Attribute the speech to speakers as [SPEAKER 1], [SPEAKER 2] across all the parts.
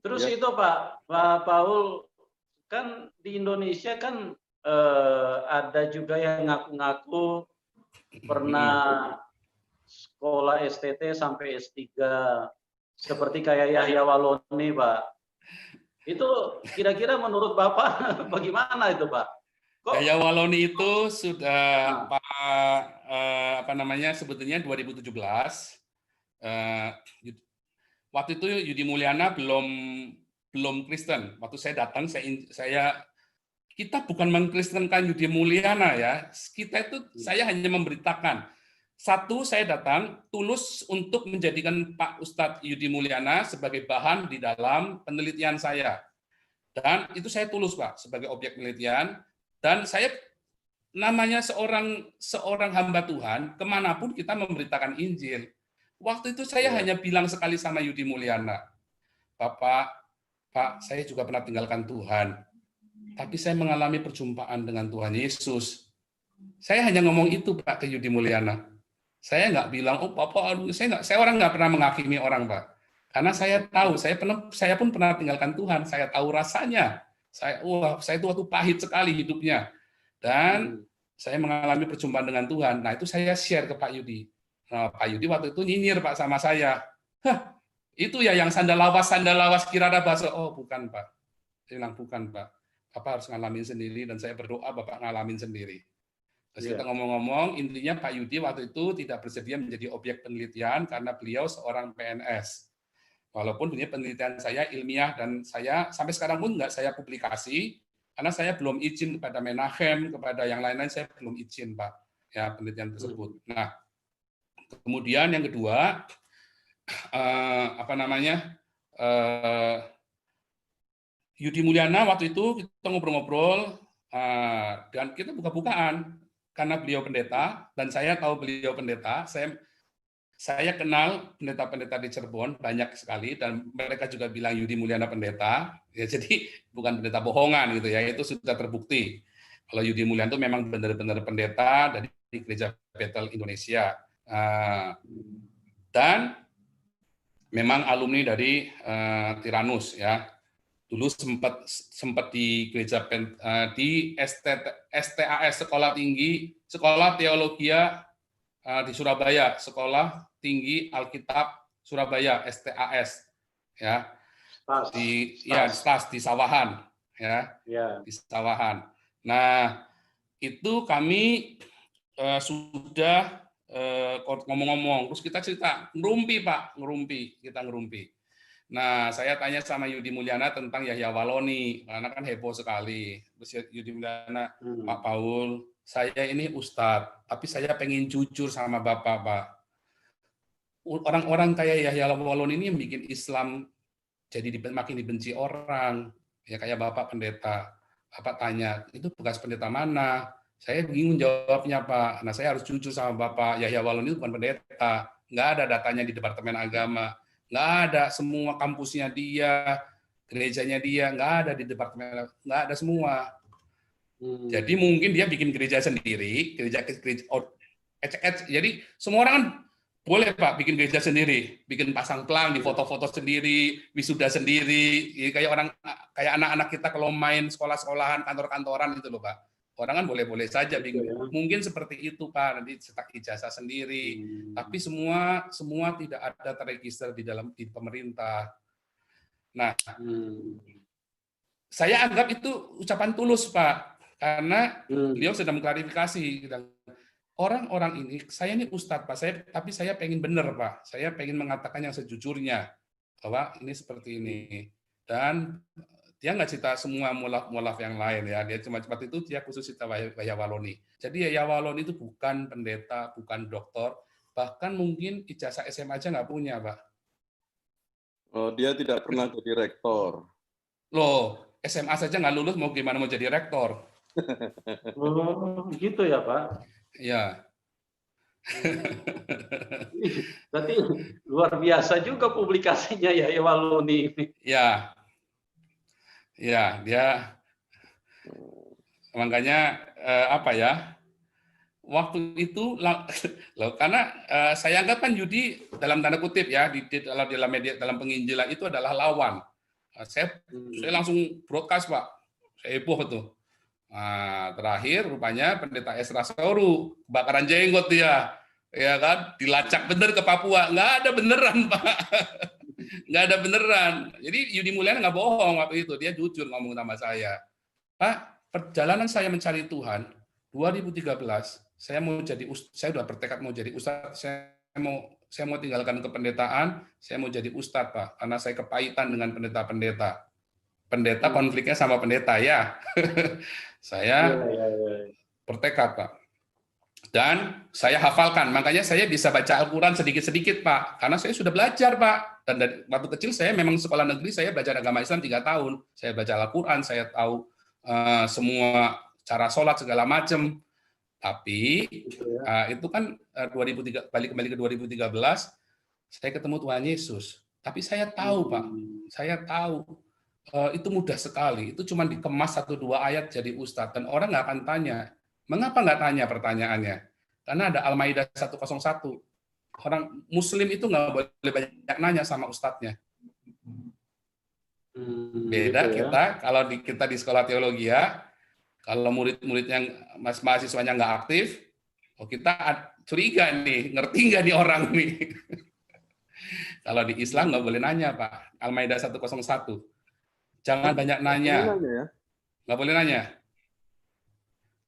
[SPEAKER 1] Terus
[SPEAKER 2] Ya.
[SPEAKER 1] itu Pak Paul, kan di Indonesia kan ada juga yang ngaku-ngaku pernah sekolah STT sampai S3, seperti kayak Yahya Waloni, Pak. Itu kira-kira menurut Bapak bagaimana itu, Pak? Kok
[SPEAKER 3] Yahya Waloni itu sudah
[SPEAKER 1] Nah,
[SPEAKER 3] apa namanya, sebetulnya 2017. Waktu itu Yudi Mulyana belum Kristen. Waktu saya datang, kita bukan mengkristenkan Yudi Mulyana ya. Kita itu, saya hanya memberitakan. Satu, saya datang tulus untuk menjadikan Pak Ustadz Yudi Mulyana sebagai bahan di dalam penelitian saya. Dan itu saya tulus, Pak, sebagai objek penelitian. Dan saya namanya seorang hamba Tuhan, kemanapun kita memberitakan Injil. Waktu itu saya hanya bilang sekali sama Yudi Mulyana, Pak, saya juga pernah tinggalkan Tuhan, tapi saya mengalami perjumpaan dengan Tuhan Yesus. Saya hanya ngomong itu, Pak, ke Yudi Mulyana. Saya nggak bilang, oh Bapak, saya orang nggak pernah menghakimi orang, Pak. Karena saya tahu, saya pun pernah tinggalkan Tuhan, saya tahu rasanya. Saya itu waktu pahit sekali hidupnya. Dan saya mengalami perjumpaan dengan Tuhan. Nah, itu saya share ke Pak Yudi. Nah, Pak Yudi waktu itu nyinyir, Pak, sama saya. Hah, itu ya yang sandal lawas kirara bakso. Oh, bukan, Pak. Saya bilang, bukan, Pak. Bapak harus ngalamin sendiri, dan saya berdoa Bapak ngalamin sendiri. Terus kita ngomong-ngomong, intinya Pak Yudi waktu itu tidak bersedia menjadi objek penelitian karena beliau seorang PNS. Walaupun ini penelitian saya ilmiah, dan saya sampai sekarang pun nggak saya publikasi, karena saya belum izin kepada Menahem, kepada yang lain-lain saya belum izin, Pak, ya, penelitian tersebut. Nah, kemudian yang kedua, apa namanya, Yudi Mulyana waktu itu kita ngobrol-ngobrol, dan kita buka-bukaan, karena beliau pendeta, dan saya tahu beliau pendeta, saya kenal pendeta-pendeta di Cirebon banyak sekali, dan mereka juga bilang Yudi Mulyana pendeta, ya, jadi bukan pendeta bohongan gitu ya, itu sudah terbukti. Kalau Yudi Mulyana itu memang benar-benar pendeta dari Gereja Bethel Indonesia, dan memang alumni dari Tiranus ya. Dulu sempat di gereja di STAS, Sekolah Teologia di Surabaya, Sekolah Tinggi Alkitab Surabaya, STAS, ya, di Sawahan, ya, di Sawahan. Nah, itu kami sudah ngomong-ngomong, terus kita cerita ngerumpi, Pak, kita ngerumpi. Nah, saya tanya sama Yudi Mulyana tentang Yahya Waloni, karena kan heboh sekali. Terus Yudi Mulyana, Pak Paul, saya ini Ustadz, tapi saya pengen jujur sama Bapak, Pak. Orang-orang kayak Yahya Waloni ini yang bikin Islam jadi makin dibenci orang. Ya kayak Bapak pendeta. Bapak tanya, itu bekas pendeta mana? Saya bingung jawabnya, Pak. Nah, saya harus jujur sama Bapak, Yahya Waloni itu bukan pendeta. Nggak ada datanya di Departemen Agama. Nggak ada semua kampusnya dia, gerejanya dia, nggak ada di departemen, nggak ada semua. Jadi mungkin dia bikin gereja sendiri, jadi semua orang kan boleh, Pak, bikin gereja sendiri, bikin pasang pelang, di foto-foto sendiri, wisuda sendiri, kayak anak-anak kita kalau main sekolah-sekolahan, kantor-kantoran itu loh, Pak. Orang kan boleh-boleh saja bikin. Mungkin seperti itu, Pak, nanti cetak ijazah sendiri. Tapi semua tidak ada terregister di pemerintah. Nah, saya anggap itu ucapan tulus, Pak, karena beliau sedang mengklarifikasi. Orang-orang ini, saya ini Ustadz, Pak, tapi saya pengen benar, Pak. Saya pengen mengatakan yang sejujurnya, bahwa ini seperti ini. Dan dia nggak cerita semua mulaf-mulaf yang lain ya. Dia cuma seperti itu, dia khusus cerita Yahya Waloni. Jadi Yahya Waloni itu bukan pendeta, bukan doktor, bahkan mungkin ijazah SMA aja nggak punya, Pak.
[SPEAKER 2] Oh, dia tidak pernah jadi rektor.
[SPEAKER 3] Loh, SMA saja nggak lulus, mau gimana mau jadi rektor?
[SPEAKER 1] Oh, gitu ya, Pak?
[SPEAKER 3] Ya.
[SPEAKER 1] Berarti luar biasa juga publikasinya ya Waloni ini.
[SPEAKER 3] Ya. Ya, dia makanya apa ya? waktu itu loh, karena saya anggap kan judi dalam tanda kutip ya dalam media, dalam penginjilan itu adalah lawan. Saya langsung broadcast, Pak. Saya heboh tuh. Nah, terakhir rupanya pendeta Esra Soru kebakaran jenggot dia, ya kan, dilacak bener ke Papua. Nggak ada beneran, Pak. Nggak ada beneran. Jadi Yudi Mulyana nggak bohong waktu itu, dia jujur ngomong sama saya. Pak, perjalanan saya mencari Tuhan 2013, saya udah bertekad mau jadi ustadz, saya mau tinggalkan kependetaan, saya mau jadi ustadz, Pak, karena saya kepahitan dengan pendeta-pendeta. Pendeta konfliknya sama pendeta ya. Saya bertekad, Pak. Dan saya hafalkan, makanya saya bisa baca Al-Quran sedikit-sedikit, Pak. Karena saya sudah belajar, Pak. Dan dari waktu kecil saya memang sekolah negeri, saya belajar agama Islam 3 tahun. Saya baca Al-Quran, saya tahu semua cara sholat segala macam. Tapi itu kan 2003, kembali ke 2013, saya ketemu Tuhan Yesus. Tapi saya tahu, Pak, saya tahu itu mudah sekali. Itu cuma dikemas 1-2 ayat jadi ustadz. Dan orang nggak akan tanya. Mengapa nggak tanya pertanyaannya? Karena ada Al-Maidah 101. Orang Muslim itu nggak boleh banyak nanya sama ustadznya. Beda gitu ya. Kita di sekolah teologi ya, kalau murid-murid yang mahasiswanya nggak aktif, kita curiga nih, ngerti nggak nih orang nih. Kalau di Islam nggak boleh nanya, Pak. Al-Maidah 101. Jangan banyak nanya. Nggak boleh nanya.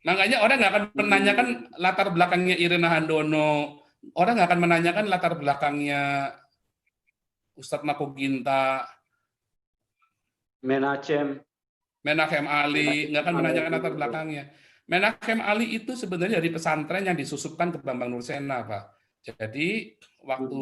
[SPEAKER 3] Makanya orang nggak akan menanyakan latar belakangnya Irena Handono. Orang nggak akan menanyakan latar belakangnya Ustadz Mako Ginta, Menachem Ali, nggak akan menanyakan latar belakangnya. Menachem Ali itu sebenarnya dari pesantren yang disusupkan ke Bambang Nursena, Pak. Jadi waktu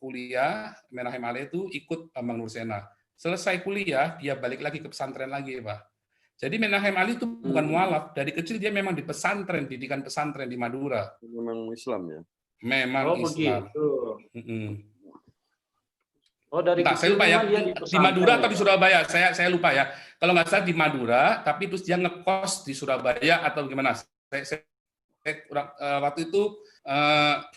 [SPEAKER 3] kuliah, Menachem Ali itu ikut Bambang Nursena. Selesai kuliah, dia balik lagi ke pesantren lagi, Pak. Jadi Menachem Ali itu bukan mualaf. Dari kecil dia memang di pesantren, didikan pesantren di Madura.
[SPEAKER 2] Memang Islam ya?
[SPEAKER 3] Memang Islam.
[SPEAKER 1] Oh, dari
[SPEAKER 3] saya lupa ya, di Madura atau di Surabaya, saya lupa ya. Kalau nggak salah di Madura, tapi terus dia ngekos di Surabaya atau gimana? Waktu itu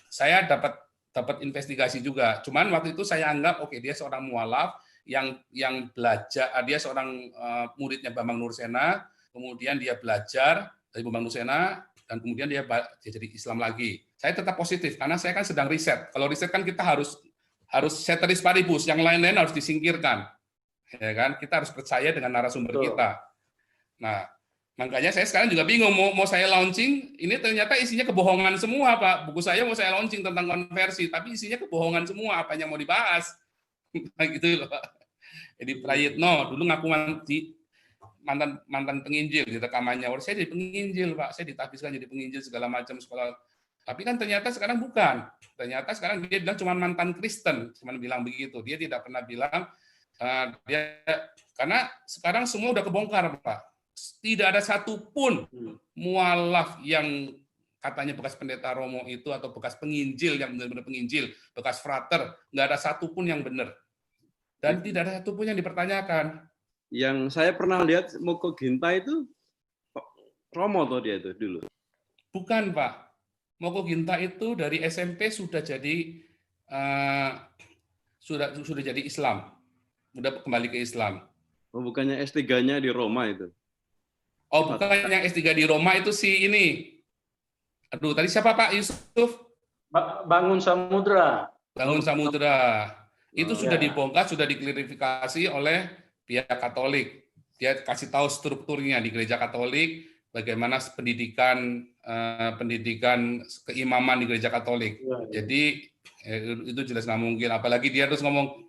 [SPEAKER 3] saya dapat investigasi juga. Cuman waktu itu saya anggap oke, dia seorang mualaf yang belajar, dia seorang muridnya Bambang Nursena, kemudian dia belajar dari Bambang Nursena, dan kemudian dia jadi Islam lagi. Saya tetap positif karena saya kan sedang riset. Kalau riset kan kita harus ceteris paribus, yang lain-lain harus disingkirkan, ya kan? Kita harus percaya dengan narasumber kita. Nah, makanya saya sekarang juga bingung mau saya launching, ini ternyata isinya kebohongan semua, Pak. Buku saya mau saya launching tentang konversi, tapi isinya kebohongan semua, apa yang mau dibahas. Nah, gitu loh, Pak. Jadi Prayitno dulu ngaku mantan penginjil di rekamannya. Saya jadi penginjil, Pak. Saya ditahbiskan jadi penginjil segala macam sekolah. Tapi kan ternyata sekarang bukan. Ternyata sekarang dia bilang cuma mantan Kristen, cuma bilang begitu. Dia tidak pernah bilang karena sekarang semua udah kebongkar, Pak. Tidak ada satupun mualaf yang katanya bekas pendeta Romo itu atau bekas penginjil yang benar-benar penginjil, bekas frater, nggak ada satupun yang benar. Dan tidak ada satupun yang dipertanyakan.
[SPEAKER 2] Yang saya pernah lihat Moko Ginta itu Romo tuh dia itu dulu.
[SPEAKER 3] Bukan, Pak. Moko Ginta itu dari SMP sudah jadi sudah jadi Islam. Udah kembali ke Islam.
[SPEAKER 2] Oh, bukannya S3-nya di Roma itu?
[SPEAKER 3] Oh, bukan yang S3 di Roma itu si ini. Aduh, tadi siapa Pak Yusuf?
[SPEAKER 1] Bangun Samudra.
[SPEAKER 3] Bangun Samudra. Itu sudah dibongkar, sudah diklarifikasi oleh pihak Katolik. Dia kasih tahu strukturnya di Gereja Katolik, bagaimana pendidikan keimaman di Gereja Katolik. Jadi itu jelas nggak mungkin. Apalagi dia terus ngomong,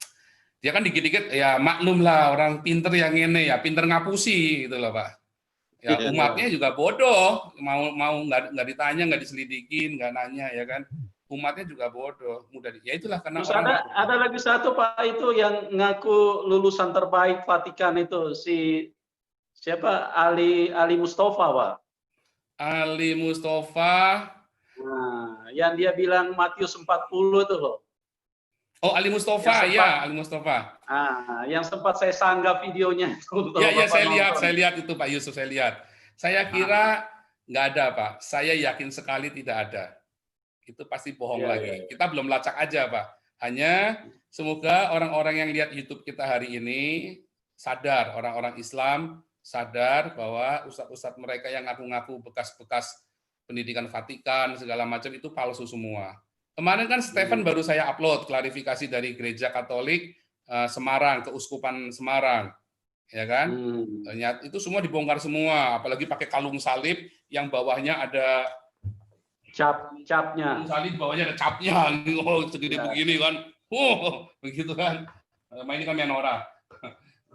[SPEAKER 3] dia kan dikit-dikit ya maklum lah orang pinter yang ini ya pinter ngapusi gitu loh Pak. Ya umatnya juga bodoh, mau nggak ditanya, nggak diselidikin, nggak nanya ya kan. Umatnya juga bodoh, mudah. Ya itulah karena
[SPEAKER 1] terus ada lagi satu Pak itu yang ngaku lulusan terbaik Vatikan itu si siapa Ali Mustafa Pak.
[SPEAKER 3] Ali Mustafa.
[SPEAKER 1] Nah, yang dia bilang Matius 40 tuh loh.
[SPEAKER 3] Oh, Ali Mustafa, ya, Ali Mustafa.
[SPEAKER 1] Yang sempat saya sanggah videonya.
[SPEAKER 3] Ya, saya lihat itu Pak Yusuf, saya lihat. Saya kira Nggak ada, Pak. Saya yakin sekali tidak ada. Itu pasti bohong
[SPEAKER 1] Iya,
[SPEAKER 3] lagi.
[SPEAKER 1] iya, iya.
[SPEAKER 3] Kita belum lacak aja, Pak. Hanya semoga orang-orang yang lihat YouTube kita hari ini sadar, orang-orang Islam sadar bahwa ustadz-ustadz mereka yang ngaku-ngaku bekas-bekas pendidikan Vatikan segala macam itu palsu semua. Kemarin kan Stephen baru saya upload klarifikasi dari Gereja Katolik Semarang, Keuskupan Semarang, ya kan? Ternyata itu semua dibongkar semua, apalagi pakai kalung salib yang bawahnya ada
[SPEAKER 1] Capnya.
[SPEAKER 3] salib, bawahnya ada capnya, oh segede
[SPEAKER 1] Ya.
[SPEAKER 3] begini kan, begitu kan? Ini kan Menora.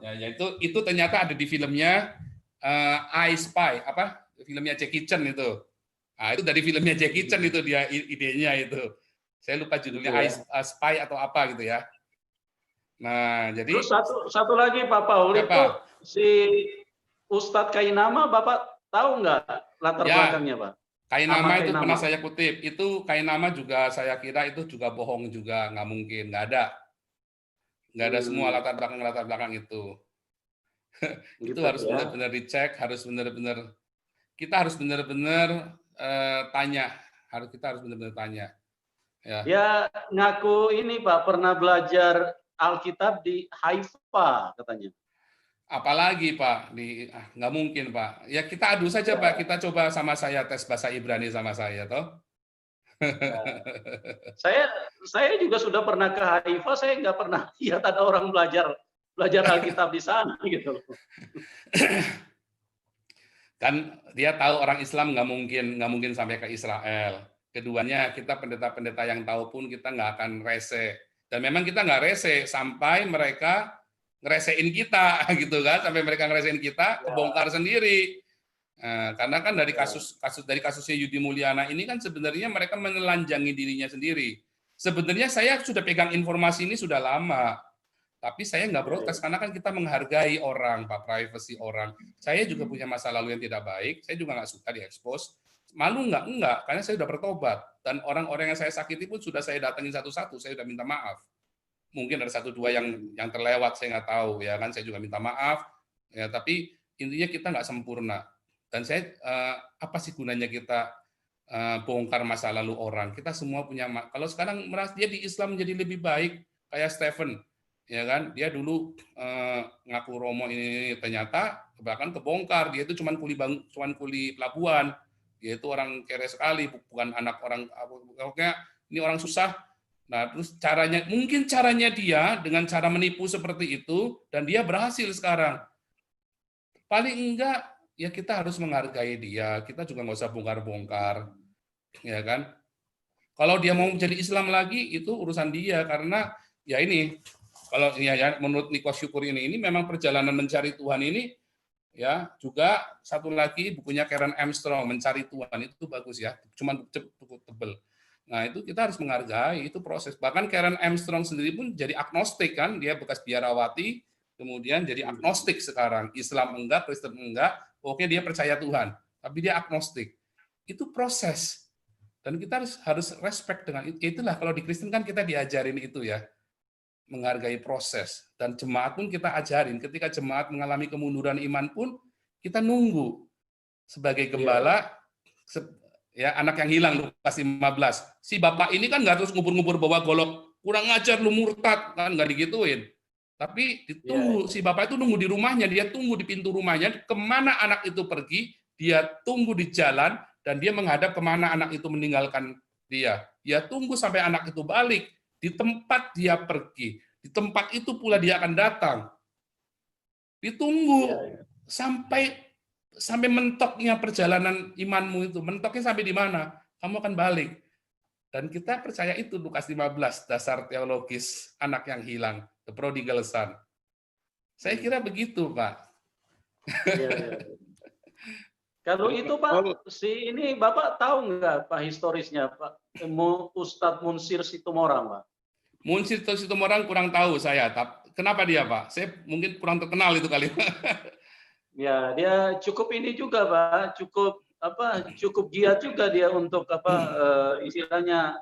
[SPEAKER 3] Ya itu ternyata ada di filmnya I Spy, apa? Filmnya Jackie Chan itu. Nah, itu dari filmnya Jackie Chan itu dia idenya itu. Saya lupa judulnya
[SPEAKER 1] Gitu ya.
[SPEAKER 3] I Spy atau apa gitu ya. Nah, jadi
[SPEAKER 1] Terus satu lagi Pak Paul
[SPEAKER 3] siapa?
[SPEAKER 1] itu si Ustadz Kainama, Bapak tahu nggak latar
[SPEAKER 3] Ya,
[SPEAKER 1] belakangnya, Pak?
[SPEAKER 3] Kainama
[SPEAKER 1] Nama
[SPEAKER 3] itu
[SPEAKER 1] Kainama.
[SPEAKER 3] pernah saya kutip. Itu Kainama juga saya kira itu juga bohong juga, nggak mungkin, nggak ada. Nggak ada semua latar belakang itu. Itu
[SPEAKER 1] Gitu
[SPEAKER 3] harus
[SPEAKER 1] ya.
[SPEAKER 3] benar-benar dicek, harus benar-benar kita harus benar-benar tanya, kita harus benar-benar tanya. Ya.
[SPEAKER 1] Dia ngaku ini Pak pernah belajar Alkitab di Haifa katanya.
[SPEAKER 3] Apalagi Pak, nggak mungkin Pak. Ya kita adu saja
[SPEAKER 1] Ya.
[SPEAKER 3] Pak, kita coba sama saya tes bahasa Ibrani sama saya toh.
[SPEAKER 1] Ya. Saya juga sudah pernah ke Haifa, saya nggak pernah lihat ada orang belajar Alkitab di sana gitu.
[SPEAKER 3] Kan dia tahu orang Islam nggak mungkin sampai ke Israel. Keduanya kita pendeta-pendeta yang tahu pun kita nggak akan rese. Dan memang kita nggak rese sampai mereka ngeresein kita gitu kan, sampai mereka ngeresein kita kebongkar sendiri. Karena kan dari kasusnya Yudi Mulyana ini kan sebenarnya mereka menelanjangi dirinya sendiri. Sebenarnya saya sudah pegang informasi ini sudah lama, tapi saya nggak protes karena kan kita menghargai orang, Pak, privasi orang. Saya juga punya masa lalu yang tidak baik, saya juga nggak suka diekspos. Malu nggak? Enggak, karena saya sudah bertobat. Dan orang-orang yang saya sakiti pun sudah saya datangin satu-satu, saya sudah minta maaf. Mungkin ada satu dua yang terlewat, saya nggak tahu, ya kan, saya juga minta maaf. Ya, tapi intinya kita nggak sempurna. Dan saya, apa sih gunanya kita bongkar masa lalu orang? Kita semua punya, kalau sekarang merasa dia di Islam menjadi lebih baik, kayak Stephen, ya kan, dia dulu ngaku Romo ini ternyata bahkan kebongkar, dia itu cuman kuli pelabuhan, dia itu orang kere sekali, bukan anak orang, pokoknya ini orang susah. Nah, terus mungkin caranya dia dengan cara menipu seperti itu dan dia berhasil sekarang. Paling enggak ya kita harus menghargai dia, kita juga nggak usah bongkar-bongkar, ya kan. Kalau dia mau menjadi Islam lagi itu urusan dia, karena ya ini kalau ya menurut Nikos Syukur ini memang perjalanan mencari Tuhan ini ya, juga satu lagi bukunya Karen Armstrong, Mencari Tuhan, itu bagus ya, cuman buku tebel. Nah, itu kita harus menghargai itu proses. Bahkan Karen Armstrong sendiri pun jadi agnostik kan, dia bekas biarawati, kemudian jadi agnostik sekarang, Islam enggak, Kristen enggak, oke dia percaya Tuhan, tapi dia agnostik. Itu proses. Dan kita harus respect dengan itu. Itulah kalau di Kristen kan kita diajarin itu ya, menghargai proses. Dan jemaat pun kita ajarin, ketika jemaat mengalami kemunduran iman pun kita nunggu. Sebagai gembala, ya anak yang hilang Lukas 15. Si bapak ini kan nggak terus ngubur-ngubur bawa golok, kurang ajar lu murtad, kan nggak digituin. Tapi ditunggu, si bapak itu nunggu di rumahnya, dia tunggu di pintu rumahnya, kemana anak itu pergi, dia tunggu di jalan, dan dia menghadap kemana anak itu meninggalkan dia. Dia tunggu sampai anak itu balik, di tempat dia pergi, di tempat itu pula dia akan datang. Ditunggu sampai mentoknya perjalanan imanmu itu, mentoknya sampai di mana, kamu akan balik. Dan kita percaya itu Lukas 15, dasar teologis anak yang hilang, the prodigal son. Saya kira begitu, Pak.
[SPEAKER 1] Ya. Kalau itu Pak, si ini Bapak tahu nggak Pak historisnya Pak Ustadz Munsir Situmorang, Pak?
[SPEAKER 3] Munsir Situmorang kurang tahu saya. Kenapa dia, Pak? Saya mungkin kurang terkenal itu kali.
[SPEAKER 1] Ya, dia cukup ini juga, Pak. Cukup giat juga dia untuk istilahnya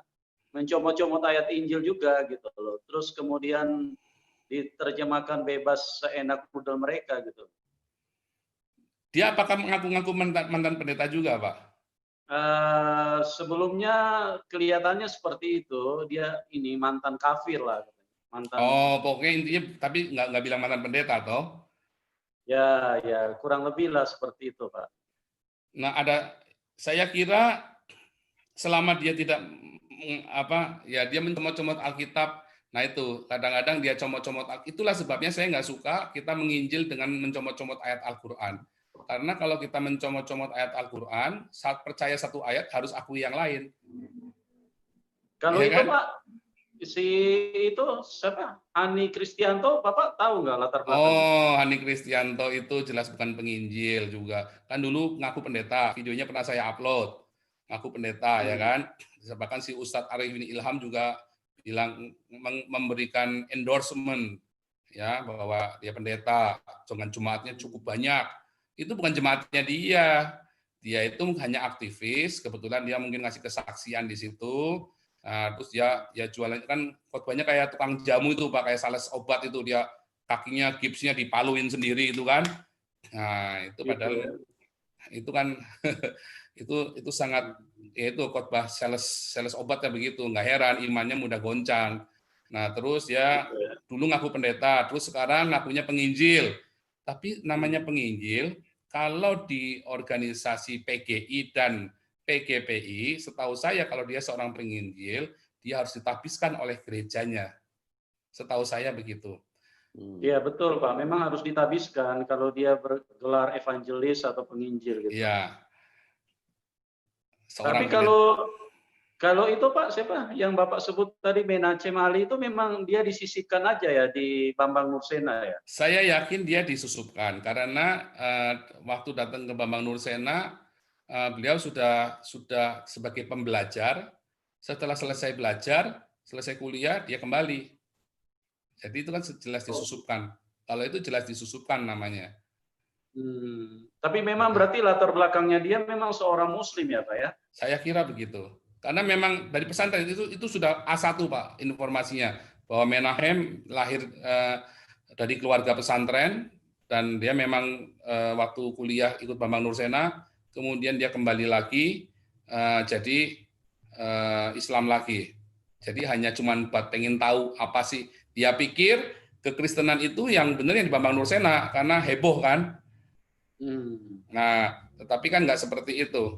[SPEAKER 1] mencomot-comot ayat Injil juga gitu loh. Terus kemudian diterjemahkan bebas seenak pudel mereka gitu.
[SPEAKER 3] Dia apakah mengaku-ngaku mantan pendeta juga, Pak?
[SPEAKER 1] Sebelumnya kelihatannya seperti itu. Dia ini mantan kafir lah, mantan.
[SPEAKER 3] Oh, pokoknya intinya tapi nggak bilang mantan pendeta, toh?
[SPEAKER 1] Ya, kurang lebih lah seperti itu, Pak.
[SPEAKER 3] Nah, saya kira selama dia tidak dia mencomot-comot Alkitab. Nah itu kadang-kadang dia comot-comot. Itulah sebabnya saya nggak suka kita menginjil dengan mencomot-comot ayat Al-Quran. Karena kalau kita mencomot-comot ayat Al-Quran, saat percaya satu ayat harus akui yang lain.
[SPEAKER 1] Kalau
[SPEAKER 3] Ya
[SPEAKER 1] itu
[SPEAKER 3] kan?
[SPEAKER 1] Pak, itu siapa? Hani Kristianto, Bapak tahu nggak latar belakangnya?
[SPEAKER 3] Oh, Hani Kristianto itu jelas bukan penginjil juga. Kan dulu ngaku pendeta, videonya pernah saya upload. Ngaku pendeta, ya kan? Bahkan si Ustadz Arifin Ilham juga bilang memberikan endorsement ya bahwa dia pendeta, dengan jemaatnya cukup banyak. Itu bukan jemaatnya dia. Dia itu hanya aktivis, kebetulan dia mungkin ngasih kesaksian di situ. Nah, terus dia ya jualan kan khotbahnya kayak tukang jamu itu Pak, kayak sales obat itu, dia kakinya gipsnya dipaluin sendiri itu kan. Nah, itu padahal
[SPEAKER 1] Gitu ya.
[SPEAKER 3] itu kan itu sangat ya itu khotbah sales obatnya begitu, nggak heran imannya mudah goncang. Nah, terus ya
[SPEAKER 1] Gitu ya.
[SPEAKER 3] dulu ngaku pendeta, terus sekarang ngakunya penginjil. Tapi namanya penginjil kalau di organisasi PGI dan PGPI, setahu saya kalau dia seorang penginjil, dia harus ditabiskan oleh gerejanya. Setahu saya begitu.
[SPEAKER 1] Iya betul Pak, memang harus ditabiskan kalau dia bergelar evangelis atau penginjil gitu.
[SPEAKER 3] Iya.
[SPEAKER 1] Tapi
[SPEAKER 3] Seorang pendeta.
[SPEAKER 1] kalau itu Pak, siapa yang Bapak sebut tadi, Menachem Ali, itu memang dia disisipkan aja ya di Bambang Nursena ya?
[SPEAKER 3] Saya yakin dia disusupkan karena waktu datang ke Bambang Nursena, beliau sudah sebagai pembelajar. Setelah selesai belajar, selesai kuliah, dia kembali. Jadi itu kan jelas disusupkan. Kalau itu jelas disusupkan namanya.
[SPEAKER 1] Tapi memang berarti latar belakangnya dia memang seorang Muslim ya Pak ya?
[SPEAKER 3] Saya kira begitu. Karena memang dari pesantren itu sudah A1 Pak informasinya bahwa Menahem lahir dari keluarga pesantren dan dia memang waktu kuliah ikut Bambang Nursena, kemudian dia kembali lagi jadi Islam lagi. Jadi hanya cuman buat pengen tahu apa sih, dia pikir kekristenan itu yang benar yang di Bambang Nursena karena heboh kan. Nah, tetapi kan nggak seperti itu.